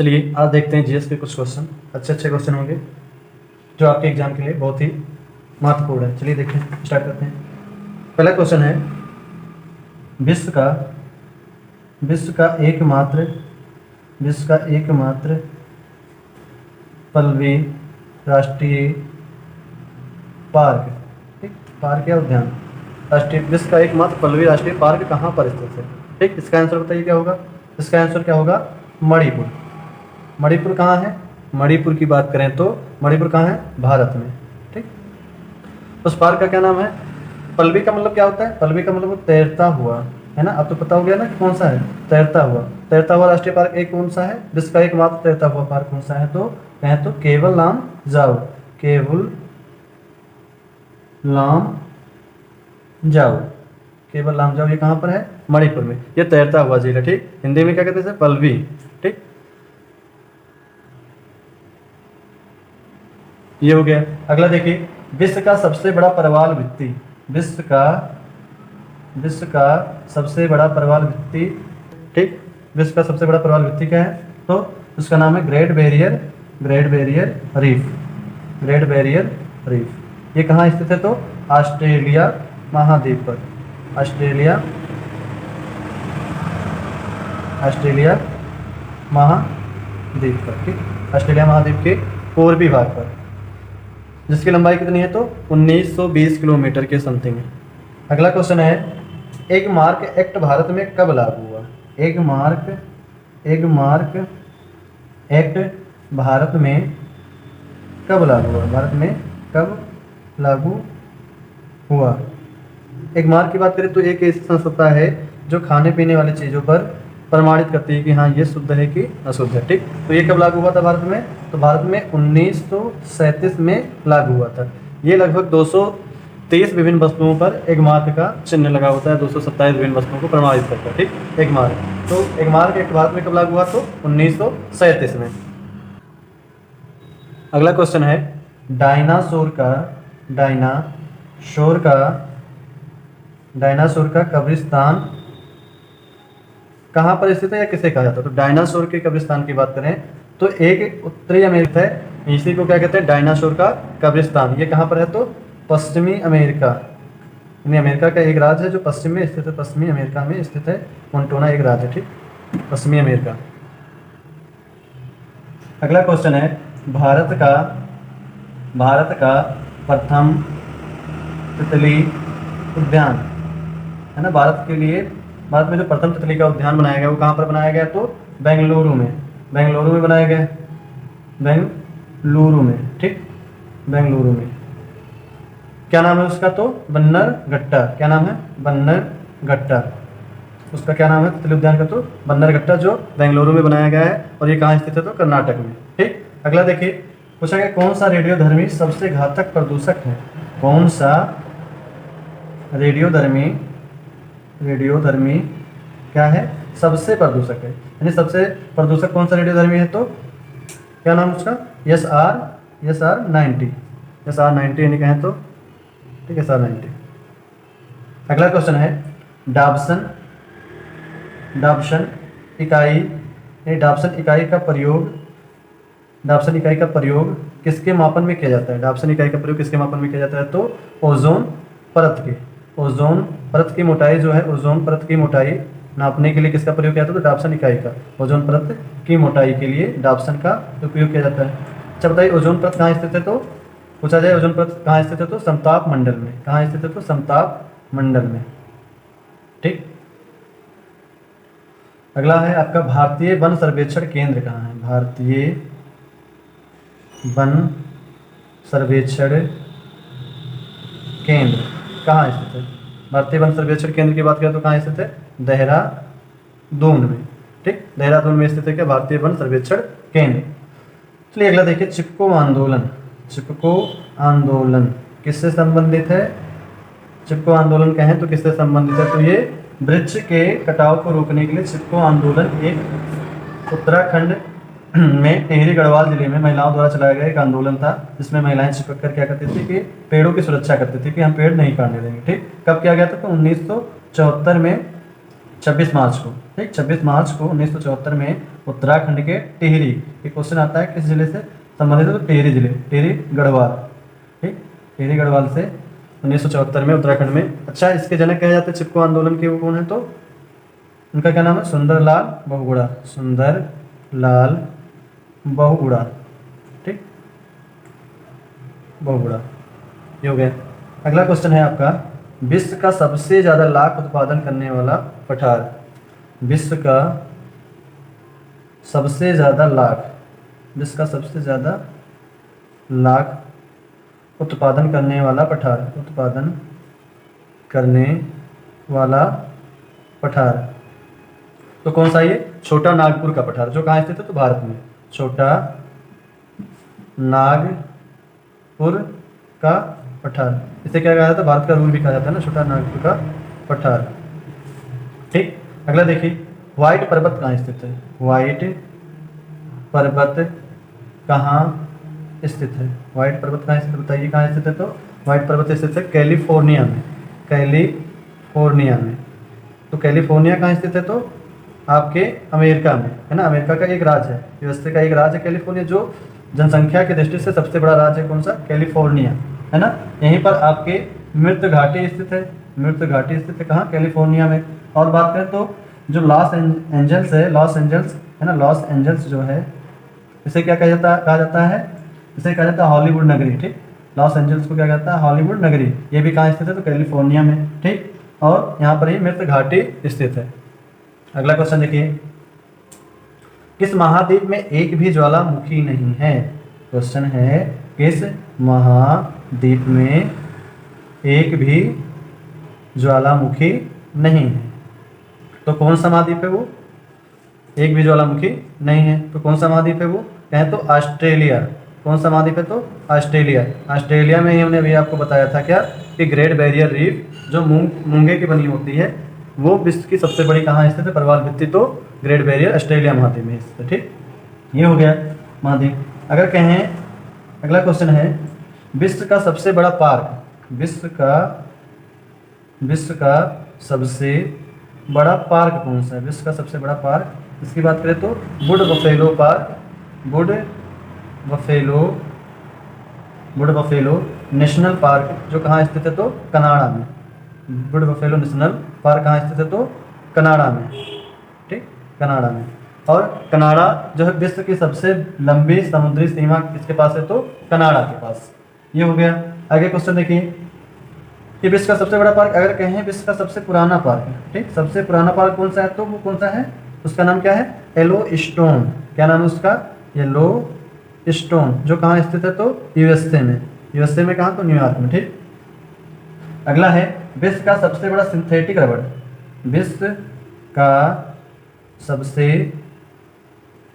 चलिए आज देखते हैं जीएस के कुछ क्वेश्चन, अच्छे अच्छे क्वेश्चन होंगे जो आपके एग्जाम के लिए बहुत ही महत्वपूर्ण है। चलिए देखें, स्टार्ट करते हैं। पहला क्वेश्चन है, विश्व का एकमात्र पल्लवी राष्ट्रीय पार्क, ठीक, पार्क या उद्यान, विश्व का एकमात्र पल्लवी राष्ट्रीय पार्क कहाँ पर स्थित है? ठीक, इसका आंसर बताइए क्या होगा। इसका आंसर क्या होगा? मणिपुर। मणिपुर कहाँ है? मणिपुर की बात करें तो मणिपुर कहाँ है? भारत में। ठीक, उस पार्क का क्या नाम है? पल्लवी का मतलब क्या होता है? पल्लवी का मतलब तैरता हुआ, है ना। अब तो पता हो गया ना कि कौन सा है, तैरता हुआ राष्ट्रीय पार्क एक कौन सा है? विश्व का एकमात्र तैरता हुआ पार्क कौन सा है? तो कहें तो केवल लाम जाओ, केवल लाम जाओ, ये कहाँ पर है? मणिपुर में। ये तैरता हुआ झील है। ठीक, हिंदी में क्या कहते हैं? पल्लवी। ठीक, ये हो गया। अगला देखिए, विश्व का सबसे बड़ा प्रवाल भित्ति, विश्व का सबसे बड़ा प्रवाल भित्ति, ठीक, विश्व का सबसे बड़ा प्रवाल भित्ति क्या है? तो उसका नाम है ग्रेट बैरियर रीफ। ये कहाँ स्थित है? तो ऑस्ट्रेलिया महाद्वीप पर, ऑस्ट्रेलिया महाद्वीप पर। ठीक, ऑस्ट्रेलिया महाद्वीप के पूर्वी भाग पर, जिसकी लंबाई कितनी है? तो 1920 किलोमीटर के समथिंग है। अगला क्वेश्चन है, एक मार्क एक्ट भारत में कब लागू हुआ? एक मार्क एक्ट भारत में कब लागू हुआ? एक मार्क की बात करें तो एक ऐसी संस्था है जो खाने पीने वाली चीज़ों पर प्रमाणित करती है कि हाँ ये शुद्ध है कि अशुद्ध है। ठीक, तो ये कब लागू हुआ था भारत में? तो भारत में 1937 में लागू हुआ था। ये लगभग 230 विभिन्न वस्तुओं पर एक मार्क का चिन्ह लगा होता है, 227 विभिन्न वस्तुओं को प्रमाणित करता है। ठीक, एक मार्क। तो एक मार्क एक भारत में कब लागू हुआ? तो 1937 में। अगला क्वेश्चन है, डायनासोर का कब्रिस्तान कहाँ पर स्थित है या किसे कहा जाता है? तो डायनासोर के कब्रिस्तान की बात करें तो एक उत्तरी अमेरिका है, इसी को क्या कहते हैं? डायनासोर का कब्रिस्तान। ये कहाँ पर है? तो पश्चिमी अमेरिका, यानी अमेरिका का एक राज्य है जो पश्चिम में स्थित है, पश्चिमी अमेरिका में स्थित है। मोंटाना एक राज्य है। ठीक, पश्चिमी अमेरिका। अगला क्वेश्चन है, भारत का प्रथम तितली उद्यान, है ना। भारत में जो प्रथम तितली का उद्यान बनाया गया वो कहाँ पर बनाया गया? तो बेंगलुरु में बनाया गया, बेंगलुरु में। ठीक, बेंगलुरु में। क्या नाम है उसका? तो बन्नरघट्टा। क्या नाम है? बन्नरघट्टा। उसका क्या नाम है तितली उद्यान का? तो बन्नरघट्टा, जो बेंगलुरु में बनाया गया है। और ये कहाँ स्थित है? तो कर्नाटक में। ठीक, अगला देखिए, पूछा गया कौन सा रेडियोधर्मी सबसे घातक प्रदूषक है? कौन सा रेडियोधर्मी क्या है? सबसे प्रदूषक है, यानी सबसे प्रदूषक कौन सा रेडियोधर्मी है? तो क्या नाम उसका? SR90, यानी कहें तो ठीक है, SR90। अगला क्वेश्चन है, डाबसन इकाई का प्रयोग किसके मापन में किया जाता है? डाबसन इकाई का प्रयोग किसके मापन में किया जाता है? तो ओजोन परत की मोटाई जो है, ओजोन परत की मोटाई नापने के लिए किसका प्रयोग किया जाता है? तो डाबसन इकाई का, ओजोन परत की मोटाई के लिए डाबसन का उपयोग किया जाता है। अच्छा बताइए, ओजोन परत कहाँ स्थित है? तो पूछा जाए ओजोन परत कहाँ स्थित है? तो समताप मंडल में। कहाँ स्थित है? तो समताप मंडल में। ठीक, अगला है आपका, भारतीय वन सर्वेक्षण केंद्र कहाँ है? भारतीय वन सर्वेक्षण केंद्र कहाँ स्थित है? भारतीय वन सर्वेक्षण केंद्र की बात करें तो कहाँ स्थित है? देहरादून में। ठीक, देहरादून में स्थित है क्या? भारतीय वन सर्वेक्षण केंद्र। चलिए अगला देखिए, चिपको आंदोलन किससे संबंधित है? चिपको आंदोलन कहें तो किससे संबंधित है? तो ये वृक्ष के कटाव को रोकने के लिए चिपको आंदोलन एक उत्तराखंड में टिहरी गढ़वाल जिले में महिलाओं द्वारा चलाया गया एक आंदोलन था, जिसमें महिलाएं चिपक कर क्या करती थी कि पेड़ों की सुरक्षा करती थी कि हम पेड़ नहीं काटने देंगे। ठीक, कब किया गया था? तो 1974 में 26 मार्च को, ठीक, 26 मार्च को 1974 में उत्तराखंड के टिहरी, एक क्वेश्चन आता है किस जिले से संबंधित है, तो टिहरी जिले, टिहरी गढ़वाल, ठीक, टिहरी गढ़वाल से 1974 में उत्तराखंड में। अच्छा, इसके जनक कहे जाते हैं चिपको आंदोलन के, वो कौन है, तो उनका क्या नाम है, सुंदरलाल बहुगुणा, सुंदरलाल बहुगुणा, ठीक, बहुगुणा। ये हो गया। अगला क्वेश्चन है आपका, विश्व का सबसे ज़्यादा लाख उत्पादन करने वाला पठार, विश्व का सबसे ज़्यादा लाख, विश्व का सबसे ज़्यादा लाख उत्पादन करने वाला पठार, उत्पादन करने वाला पठार, तो कौन सा, ये छोटा नागपुर का पठार, जो कहाँ स्थित है, तो भारत में, छोटा नागपुर का पठार। इसे क्या कहा जाता है, भारत का रूल भी कहा जाता है ना, छोटा नागपुर का पठार, ठीक। अगला देखिए, व्हाइट पर्वत कहाँ स्थित है, व्हाइट पर्वत कहाँ स्थित है, व्हाइट पर्वत कहाँ स्थित, बताइए कहाँ स्थित है, तो व्हाइट पर्वत स्थित है कैलिफोर्निया में, कैलिफोर्निया में। तो कैलिफोर्निया कहाँ स्थित है, तो आपके अमेरिका में, है ना, अमेरिका का एक राज्य है, यूएसए का एक राज्य है कैलिफोर्निया, जो जनसंख्या की दृष्टि से सबसे बड़ा राज्य है कौन सा, कैलिफोर्निया, है ना। यहीं पर आपके मृत घाटी स्थित है, मृत घाटी स्थित है कहाँ, कैलिफोर्निया में। और बात करें तो जो लॉस एंजल्स है, लॉस एंजल्स, है ना, लॉस एंजल्स जो है, इसे क्या कहा जाता है, इसे कहा जाता है हॉलीवुड नगरी, ठीक। लॉस एंजल्स को क्या कहता है, हॉलीवुड नगरी। ये भी कहाँ स्थित है, तो कैलिफोर्निया में, ठीक। और यहाँ पर ही मृत घाटी स्थित है। अगला क्वेश्चन देखिए, किस महाद्वीप में एक भी ज्वालामुखी नहीं है, क्वेश्चन है किस महाद्वीप में एक भी ज्वालामुखी नहीं है, तो कौन सा महाद्वीप है वो, एक भी ज्वालामुखी नहीं है, तो कौन सा महाद्वीप है वो, कहें तो ऑस्ट्रेलिया। कौन सा महाद्वीप है, तो ऑस्ट्रेलिया। ऑस्ट्रेलिया में ही हमने अभी आपको बताया था क्या, कि ग्रेट बैरियर रीफ जो मूंगे की बनी होती है, वो विश्व की सबसे बड़ी कहाँ स्थित है, प्रवाल भित्ति, तो ग्रेट बैरियर ऑस्ट्रेलिया महाद्वीप में स्थित है, ठीक। ये हो गया महाद्वीप। अगर कहें, अगला क्वेश्चन है, विश्व का सबसे बड़ा पार्क, विश्व का सबसे बड़ा पार्क कौन सा है, विश्व का सबसे बड़ा पार्क, इसकी बात करें तो would buffalo park, would buffalo national park, जो कहाँ स्थित है, तो कनाडा में, वुड बफेलो नेशनल पार्क कहाँ स्थित है, तो कनाडा में, ठीक, कनाडा में। और कनाडा जो है विश्व की सबसे लंबी समुद्री सीमा किसके पास है, तो कनाडा के पास। ये हो गया। आगे क्वेश्चन देखिए, कि विश्व का सबसे बड़ा पार्क, अगर कहें विश्व का सबसे पुराना पार्क, ठीक, सबसे पुराना पार्क कौन सा है, तो वो कौन सा है, उसका नाम क्या है, येलोस्टोन। क्या नाम है उसका, येलोस्टोन, जो कहाँ स्थित है, तो यूएसए में, यूएसए में कहाँ, तो न्यूयॉर्क में, ठीक। अगला है, विश्व का सबसे बड़ा सिंथेटिक रबड़, विश्व का सबसे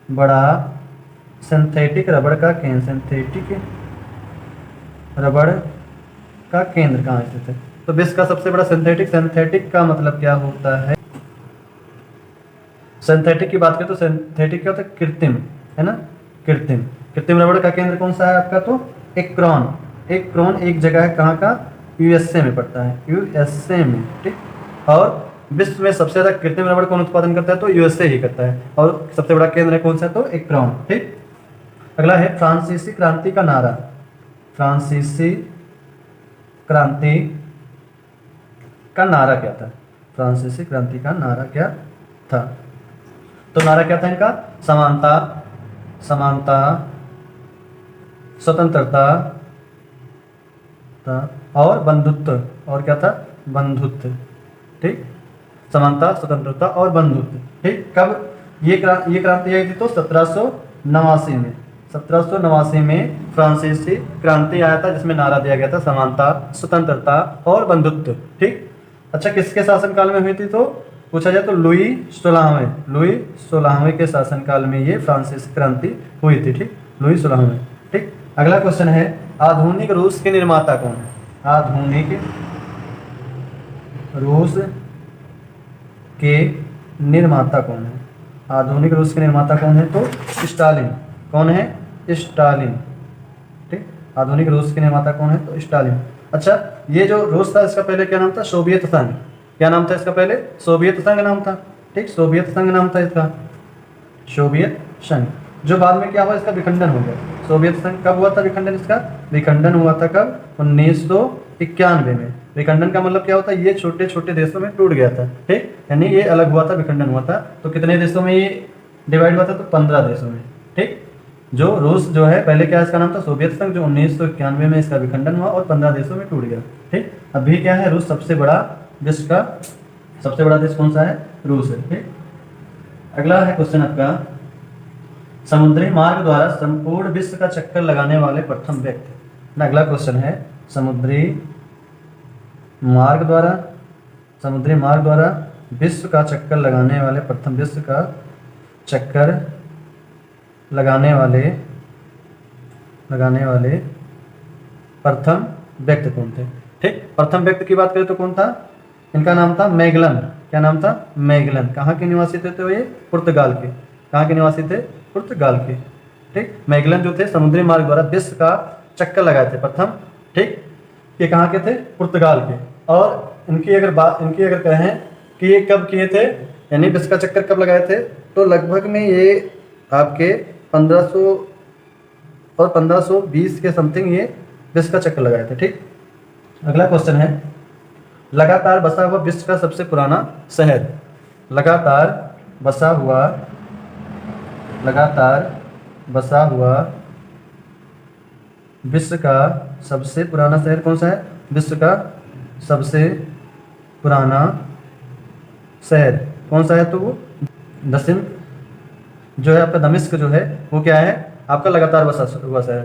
बड़ा सिंथेटिक रबड़ का केंद्र, सिंथेटिक रबड़ का केंद्र कहाँ स्थित है, तो विश्व का सबसे बड़ा सिंथेटिक का मतलब क्या होता है, सिंथेटिक की बात करें तो सिंथेटिक क्या होता है, कृत्रिम, है ना, कृत्रिम रबड़ का केंद्र कौन सा है आपका, तो एक्रोन एक जगह है कहाँ का, यूएसए में पड़ता है, यूएसए में, ठीक। और विश्व में सबसे ज़्यादा कृत्रिम रबड़ कौन उत्पादन करता है, तो यूएसए ही करता है, और सबसे बड़ा केंद्र है कौन सा, तो एक्रोन, ठीक। अगला है, फ्रांसीसी क्रांति का नारा, फ्रांसीसी क्रांति का नारा क्या था, फ्रांसीसी क्रांति का नारा क्या था, तो नारा क्या था इनका, समानता, स्वतंत्रता और बंधुत्व, और क्या था, बंधुत्व, ठीक, समानता, स्वतंत्रता और बंधुत्व, ठीक। कब ये क्रांति आई थी, तो 1789 में, 1789 में फ्रांसीसी क्रांति आया था, जिसमें नारा दिया गया था समानता, स्वतंत्रता और बंधुत्व, ठीक। अच्छा, किसके शासनकाल में हुई थी, तो पूछा जाए तो लुई 16वें के शासनकाल में ये फ्रांसीसी क्रांति हुई थी, ठीक, लुई 16वें, ठीक। अगला क्वेश्चन है, आधुनिक रूस के निर्माता कौन है, आधुनिक रूस के निर्माता कौन है, आधुनिक रूस के निर्माता कौन है, तो स्टालिन। कौन है, स्टालिन, ठीक। आधुनिक रूस के निर्माता कौन है, तो स्टालिन। अच्छा, ये जो रूस था इसका पहले क्या नाम था, सोवियत संघ, क्या नाम था इसका पहले? सोवियत संघ नाम था। ठीक, सोवियत संघ नाम था इसका, सोवियत संघ। जो बाद में क्या हुआ, इसका विखंडन हो गया। सोवियत संघ कब हुआ था विखंडन इसका? विखंडन हुआ था कब? 1991 में। विखंडन का मतलब क्या होता है? ये छोटे छोटे देशों में टूट गया था। ठीक, यानी ये अलग हुआ था, विखंडन हुआ था। तो कितने देशों में ये डिवाइड हुआ था? तो 15 देशों में। ठीक, जो रूस जो है पहले क्या इसका नाम था? सोवियत संघ, जो 1991 में इसका विखंडन हुआ और 15 देशों में टूट गया। ठीक, अभी क्या है? रूस सबसे बड़ा, विश्व का सबसे बड़ा देश कौन सा है? रूस है। ठीक, अगला है क्वेश्चन आपका, समुद्री मार्ग द्वारा संपूर्ण विश्व का चक्कर लगाने वाले प्रथम व्यक्ति। अगला क्वेश्चन है, समुद्री मार्ग द्वारा विश्व का चक्कर लगाने वाले प्रथम, विश्व का चक्कर लगाने वाले प्रथम व्यक्ति कौन थे? ठीक, प्रथम व्यक्ति की बात करें तो कौन था? इनका नाम था मैगलन। क्या नाम था? मैगलन। कहाँ के निवासी थे? तो ये पुर्तगाल के। कहाँ के निवासी थे? पुर्तगाल के। ठीक, मैगलन जो थे समुद्री मार्ग द्वारा विश्व का चक्कर लगाए थे प्रथम। ठीक, ये कहाँ के थे? पुर्तगाल के। और इनकी अगर कहें कि ये कब किए थे, यानी विश्व का चक्कर कब लगाए थे, तो लगभग में ये आपके 1500 और 1520 के समथिंग ये विश्व का चक्कर लगाए थे। ठीक, अगला क्वेश्चन है, लगातार बसा हुआ विश्व का सबसे पुराना शहर। लगातार बसा हुआ विश्व का सबसे पुराना शहर कौन सा है? विश्व का सबसे पुराना शहर कौन सा है? तो वो दमिश्क जो है आपका, दमिश्क जो है वो क्या है आपका? लगातार बसा हुआ शहर।